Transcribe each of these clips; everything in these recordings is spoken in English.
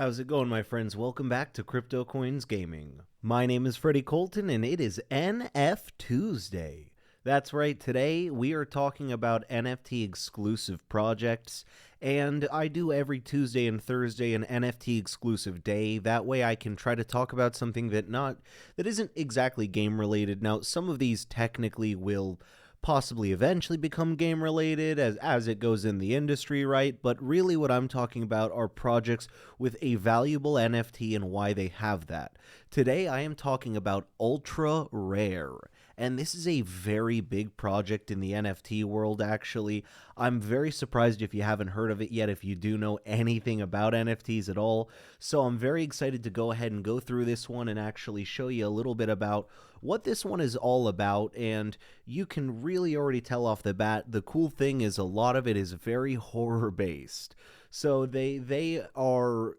How's it going, my friends? Welcome back to CryptoCoins Gaming. My name is Freddie Colton, and it is NF Tuesday. That's right, today we are talking about NFT exclusive projects, and I do every Tuesday and Thursday an NFT exclusive day. That way I can try to talk about something that isn't exactly game related. Now, some of these technically will possibly eventually become game related as it goes in the industry, right? But really what I'm talking about are projects with a valuable NFT and why they have that. Today I am talking about Ultra Rare. And this is a very big project in the NFT world, actually. I'm very surprised if you haven't heard of it yet, if you do know anything about NFTs at all. So I'm very excited to go ahead and go through this one and actually show you a little bit about what this one is all about. And you can really already tell off the bat, the cool thing is a lot of it is very horror based. So they are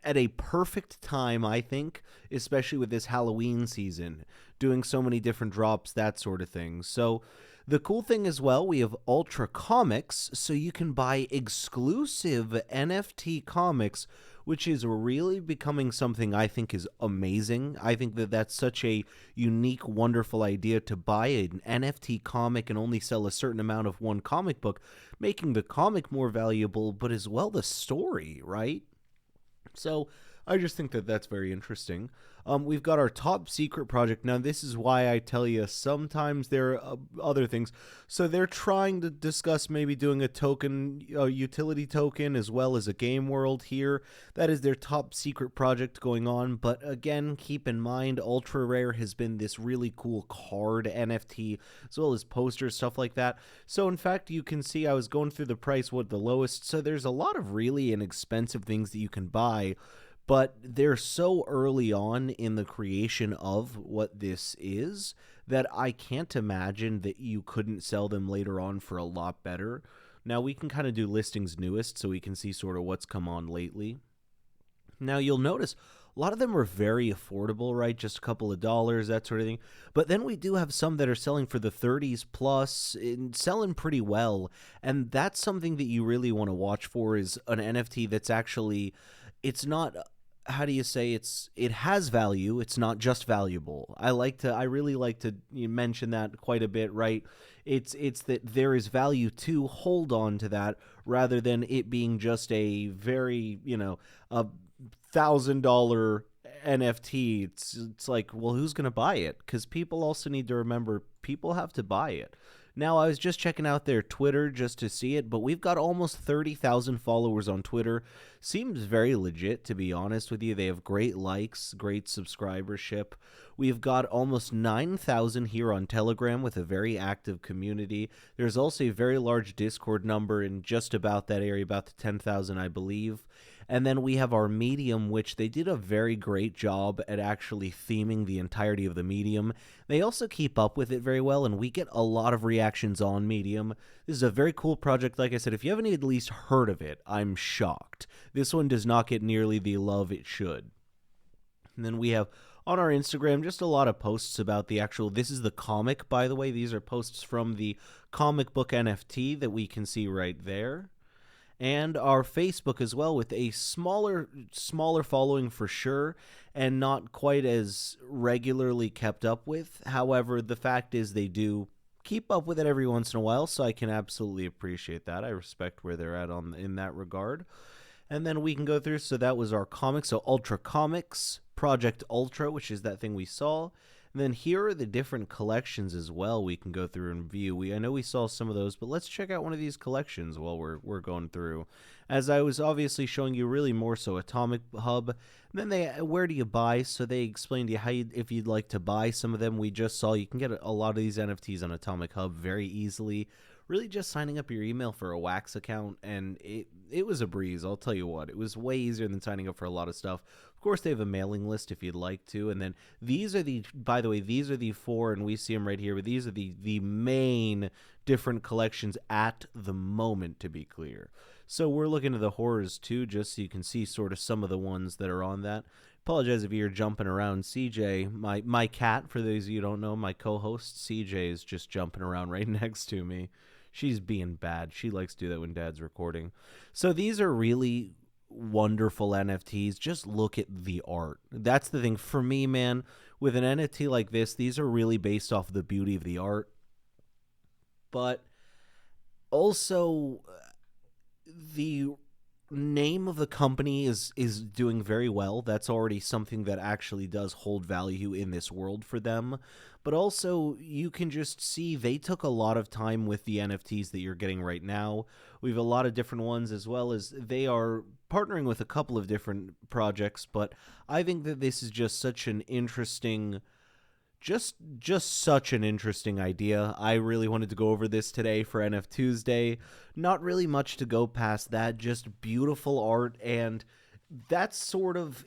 at a perfect time, I think, especially with this Halloween season, doing so many different drops, that sort of thing. So the cool thing as well, we have Ultra Comics, so you can buy exclusive NFT comics, which is really becoming something I think is amazing. I think that that's such a unique, wonderful idea to buy an NFT comic and only sell a certain amount of one comic book, making the comic more valuable, but as well the story, right? So I just think that that's very interesting. We've got our top secret project. Now, this is why I tell you sometimes there are other things. So they're trying to discuss maybe doing a token, a utility token, as well as a game world here. That is their top secret project going on. But again, keep in mind, Ultra Rare has been this really cool card NFT, as well as posters, stuff like that. So in fact, you can see I was going through the price, what the lowest. So there's a lot of really inexpensive things that you can buy, but they're so early on in the creation of what this is that I can't imagine that you couldn't sell them later on for a lot better. Now, we can kind of do listings newest so we can see sort of what's come on lately. Now, you'll notice a lot of them are very affordable, right? Just a couple of dollars, that sort of thing. But then we do have some that are selling for the 30s plus and selling pretty well. And that's something that you really want to watch for, is an NFT that's actually, it's not, how do you say, it has value, it's not just valuable. I really like to mention that quite a bit, right? It's that there is value to hold on to that, rather than it being just a very, a $1,000 NFT. It's like, well, who's going to buy it? Because people also need to remember, people have to buy it. Now, I was just checking out their Twitter just to see it, but we've got almost 30,000 followers on Twitter. Seems very legit, to be honest with you. They have great likes, great subscribership. We've got almost 9,000 here on Telegram with a very active community. There's also a very large Discord number in just about that area, about the 10,000, I believe. And then we have our Medium, which they did a very great job at actually theming the entirety of the Medium. They also keep up with it very well, and we get a lot of reactions on Medium. This is a very cool project. Like I said, if you haven't at least heard of it, I'm shocked. This one does not get nearly the love it should. And then we have on our Instagram just a lot of posts about the actual, this is the comic, by the way. These are posts from the comic book NFT that we can see right there. And our Facebook as well, with a smaller following for sure, and not quite as regularly kept up with. However, the fact is they do keep up with it every once in a while, so I can absolutely appreciate that. I respect where they're at in that regard. And then we can go through, so that was our comics. So Ultra Comics, Project Ultra, which is that thing we saw. And then here are the different collections as well we can go through and view. I know we saw some of those, but let's check out one of these collections while we're going through. As I was obviously showing you, really more so Atomic Hub. And then where do you buy? So they explained to you how if you'd like to buy some of them. We just saw you can get a lot of these NFTs on Atomic Hub very easily. Really just signing up your email for a Wax account, and it was a breeze, I'll tell you what. It was way easier than signing up for a lot of stuff. Of course, they have a mailing list if you'd like to, and then these are by the way, these are the four, and we see them right here, but these are the main different collections at the moment, to be clear. So we're looking at the horrors too, just so you can see sort of some of the ones that are on that. Apologize if you're jumping around. CJ, my cat, for those of you who don't know, my co-host, CJ is just jumping around right next to me. She's being bad. She likes to do that when Dad's recording. So these are really wonderful NFTs, just look at the art. That's the thing for me, man. With an NFT like this, these are really based off the beauty of the art. But also, the name of the company is doing very well. That's already something that actually does hold value in this world for them. But also, you can just see they took a lot of time with the NFTs that you're getting right now. We have a lot of different ones, as well as they are partnering with a couple of different projects. But I think that this is just such an interesting just such an interesting idea. I really wanted to go over this today for NF Tuesday. Not really much to go past that, just beautiful art, and that's sort of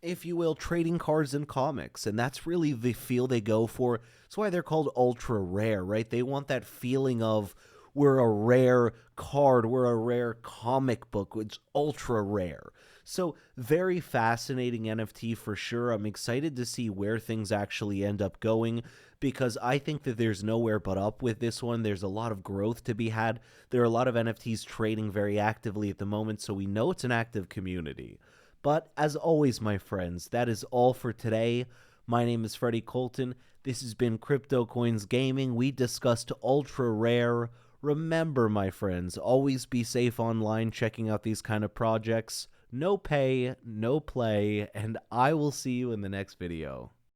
if you will, trading cards and comics, and that's really the feel they go for. That's why they're called ultra rare, right? They want that feeling of we're a rare card, we're a rare comic book, it's ultra rare. So, very fascinating NFT for sure. I'm excited to see where things actually end up going, because I think that there's nowhere but up with this one. There's a lot of growth to be had. There are a lot of NFTs trading very actively at the moment, so we know it's an active community. But as always, my friends, that is all for today. My name is Freddie Colton. This has been CryptoCoins Gaming. We discussed ultra rare. Remember, my friends, always be safe online checking out these kind of projects. No pay, no play, and I will see you in the next video.